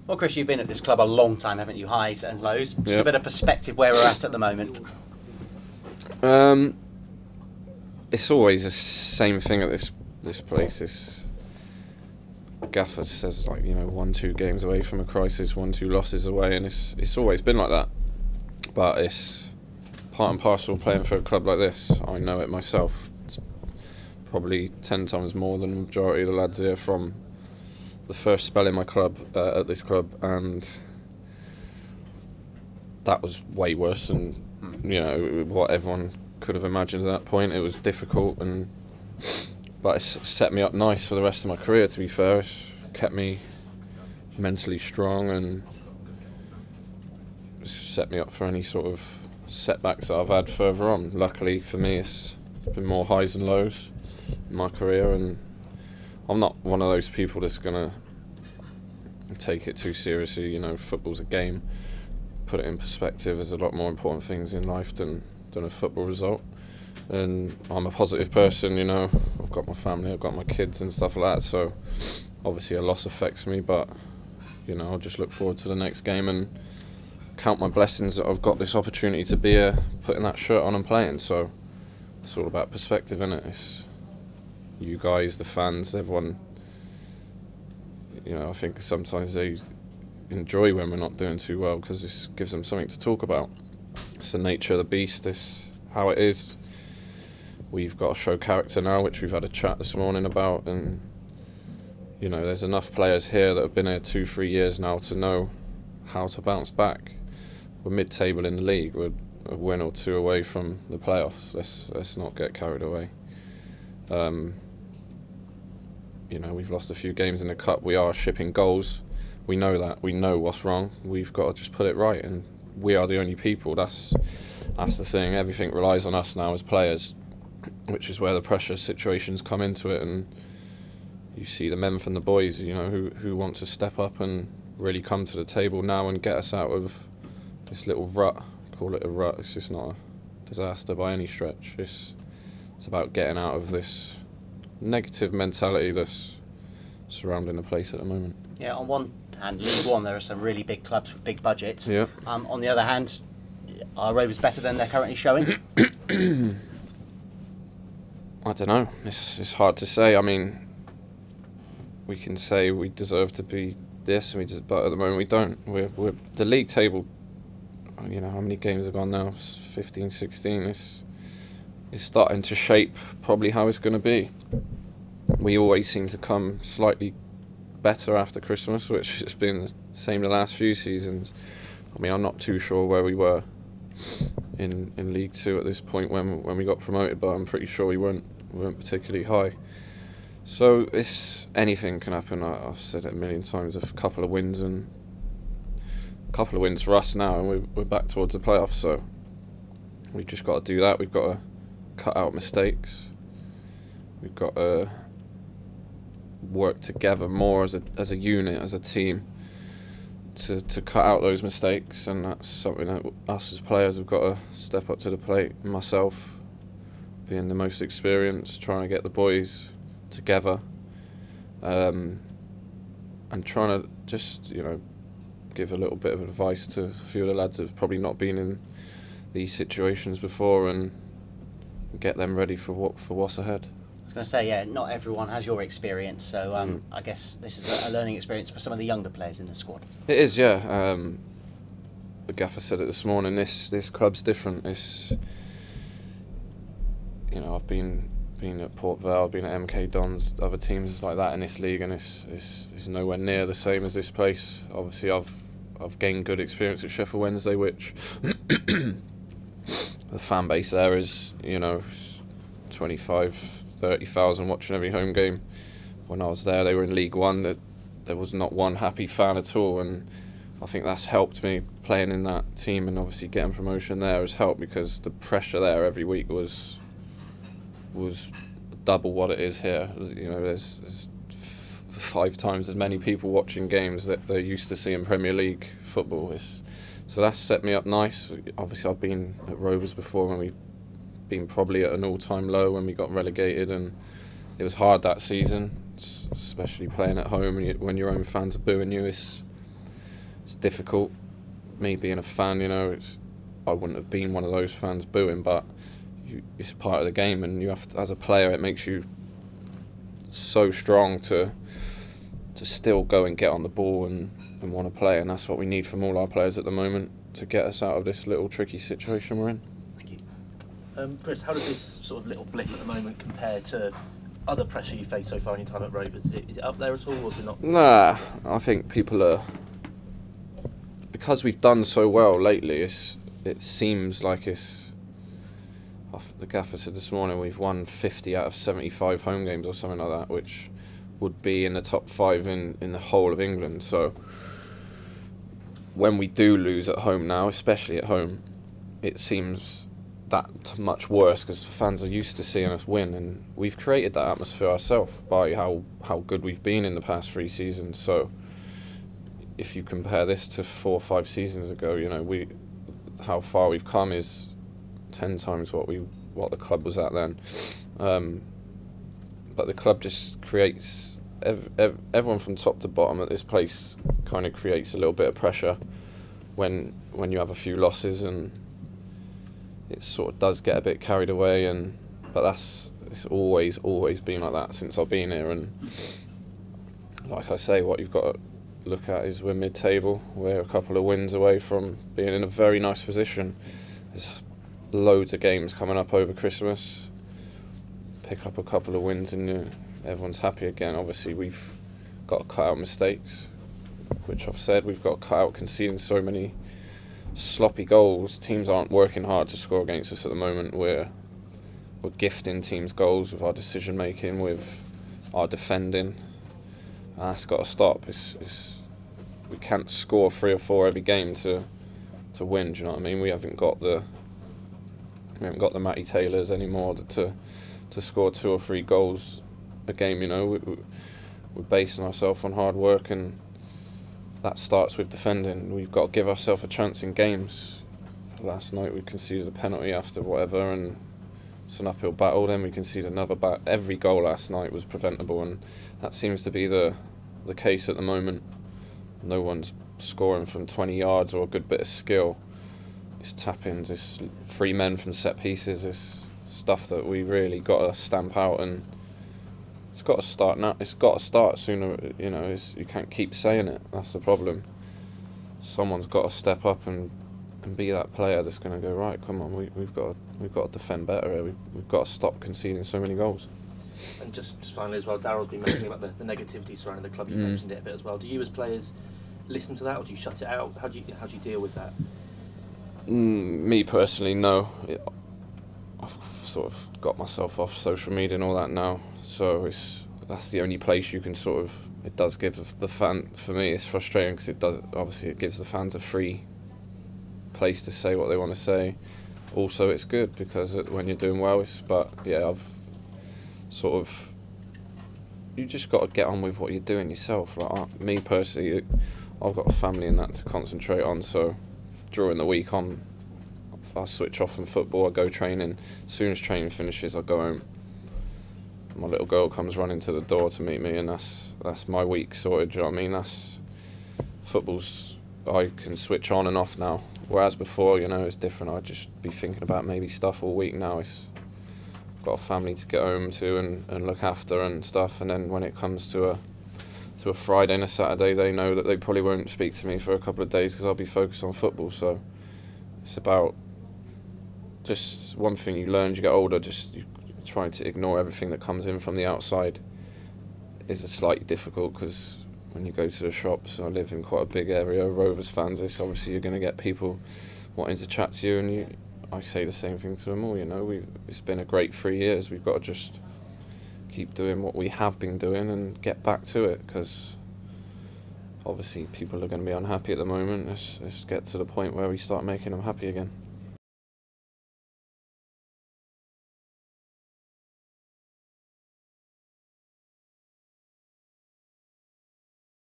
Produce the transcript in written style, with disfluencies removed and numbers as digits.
Well, Chris, you've been at this club a long time, haven't you? Highs and lows. Just Yep. a bit of perspective where we're at the moment. It's always the same thing at this place. It's Gaffer says, like, you know, 1-2 games away from a crisis, 1-2 losses away, and it's always been like that. But it's part and parcel playing for a club like this. I know it myself. It's probably 10 times more than the majority of the lads here from the first spell in my club at this club, and that was way worse than, you know, what everyone could have imagined at that point. It was difficult, but it's set me up nice for the rest of my career, to be fair. It's kept me mentally strong and set me up for any sort of setbacks that I've had further on. Luckily for me, it's been more highs and lows in my career, and I'm not one of those people that's going to take it too seriously. You know, football's a game. Put it in perspective, there's a lot more important things in life than a football result. And I'm a positive person, you know. I've got my family, I've got my kids and stuff like that, so obviously a loss affects me, but, you know, I'll just look forward to the next game and count my blessings that I've got this opportunity to be putting that shirt on and playing. So it's all about perspective, isn't it? It's you guys, the fans, everyone. You know, I think sometimes they enjoy when we're not doing too well because this gives them something to talk about. It's the nature of the beast, it's how it is. We've got to show character now, which we've had a chat this morning about, and you know, there's enough players here that have been here 2-3 years now to know how to bounce back. We're mid-table in the league, we're a win or two away from the playoffs. Let's not get carried away. You know, we've lost a few games in the cup. We are shipping goals. We know that. We know what's wrong. We've got to just put it right, and we are the only people. That's the thing. Everything relies on us now as players, which is where the pressure situations come into it. And you see the men from the boys, you know, who want to step up and really come to the table now and get us out of this little rut. Call it a rut. It's just not a disaster by any stretch. It's about getting out of this negative mentality that's surrounding the place at the moment. Yeah, on one hand, League One, there are some really big clubs with big budgets. Yeah. On the other hand, are Rovers better than they're currently showing? I don't know. It's hard to say. I mean, we can say we deserve to be this, but at the moment we don't. We're the league table. You know, how many games have gone now? 15, 16. It's starting to shape probably how it's going to be. We always seem to come slightly better after Christmas, which has been the same the last few seasons. I mean, I'm not too sure where we were in League Two at this point when we got promoted, but I'm pretty sure we weren't particularly high. So anything can happen. I've said it a million times. A couple of wins for us now, and we're back towards the playoffs. So we've just got to do that. We've got to cut out mistakes. We've got to work together more as a unit, as a team, to cut out those mistakes, and that's something that us as players have got to step up to the plate. Myself, being the most experienced, trying to get the boys together, and trying to just, you know, give a little bit of advice to a few of the lads that have probably not been in these situations before, and get them ready for what's ahead. I was going to say, yeah, not everyone has your experience, so I guess this is a learning experience for some of the younger players in the squad. It is, yeah. The gaffer said it this morning. This club's different. It's, you know, I've been at Port Vale, been at MK Dons, other teams like that in this league, and it's nowhere near the same as this place. Obviously, I've gained good experience at Sheffield Wednesday, which the fan base there is, you know, 25,000-30,000 watching every home game. When I was there, they were in League One. That there was not one happy fan at all, and I think that's helped me playing in that team, and obviously getting promotion there has helped because the pressure there every week was double what it is here. You know, there's 5 times as many people watching games that they're used to seeing Premier League football. So that's set me up nice. Obviously, I've been at Rovers before when we've been probably at an all-time low when we got relegated, and it was hard that season, especially playing at home when your own fans are booing you. it's difficult. Me being a fan, I wouldn't have been one of those fans booing, but it's part of the game, and you have to, as a player, it makes you so strong to still go and get on the ball and want to play, and that's what we need from all our players at the moment to get us out of this little tricky situation we're in. Thank you. Chris, how does this sort of little blip at the moment compare to other pressure you faced so far in your time at Rovers? Is it up there at all, or is it not? Nah, I think people are, because we've done so well lately, it seems like the gaffer said this morning, we've won 50 out of 75 home games or something like that, which would be in the top 5 in the whole of England. So when we do lose at home now, especially at home, it seems that much worse because fans are used to seeing us win, and we've created that atmosphere ourselves by how good we've been in the past 3 seasons. So if you compare this to 4 or 5 seasons ago, how far we've come is 10 times what the club was at then. But the club just creates, everyone from top to bottom at this place kind of creates a little bit of pressure when you have a few losses, and it sort of does get a bit carried away. But it's always been like that since I've been here. And like I say, what you've got to look at is we're mid-table. We're a couple of wins away from being in a very nice position. There's loads of games coming up over Christmas. Pick up a couple of wins and everyone's happy again. Obviously we've got to cut out mistakes, which I've said. We've got to cut out conceding so many sloppy goals. Teams aren't working hard to score against us at the moment. We're gifting teams goals with our decision making, with our defending. And that's got to stop. We can't score 3 or 4 every game to win. Do you know what I mean? We haven't got the Matty Taylors anymore to score 2 or 3 goals a game. We're basing ourselves on hard work, and that starts with defending. We've got to give ourselves a chance in games. Last night we conceded a penalty after whatever, and it's an uphill battle. Then we conceded another every goal last night was preventable, and that seems to be the case at the moment. No one's scoring from 20 yards or a good bit of skill. It's tap-ins, it's free men from set pieces, it's stuff that we really got to stamp out, and it's got to start now. It's got to start sooner. You can't keep saying it. That's the problem. Someone's got to step up and be that player that's going to go, right, come on, we've got to defend better here. We've got to stop conceding so many goals. And just finally as well, Daryl's been mentioning about the negativity surrounding the club. You mentioned it a bit as well. Do you as players listen to that, or do you shut it out? How do you deal with that? Me personally, no. I've sort of got myself off social media and all that now, so that's the only place you can it does give the fan, for me it's frustrating because it gives the fans a free place to say what they want to say. Also it's good because when you're doing well, I've you just got to get on with what you're doing yourself. Like me personally, I've got a family and that to concentrate on, so during the week I switch off from football, I go training. As soon as training finishes, I go home. My little girl comes running to the door to meet me, and that's my week sorted. Do you know what I mean? Football's, I can switch on and off now. Whereas before, it's different. I'd just be thinking about maybe stuff all week. Now I've got a family to get home to and look after and stuff. And then when it comes to a Friday and a Saturday, they know that they probably won't speak to me for a couple of days because I'll be focused on football. So it's about just one thing you learn as you get older, just trying to ignore everything that comes in from the outside is slightly difficult, because when you go to the shops, I live in quite a big area of Rovers fans, obviously you're going to get people wanting to chat to you, and I say the same thing to them all. It's been a great 3 years. We've got to just keep doing what we have been doing and get back to it, because obviously people are going to be unhappy at the moment. Let's get to the point where we start making them happy again.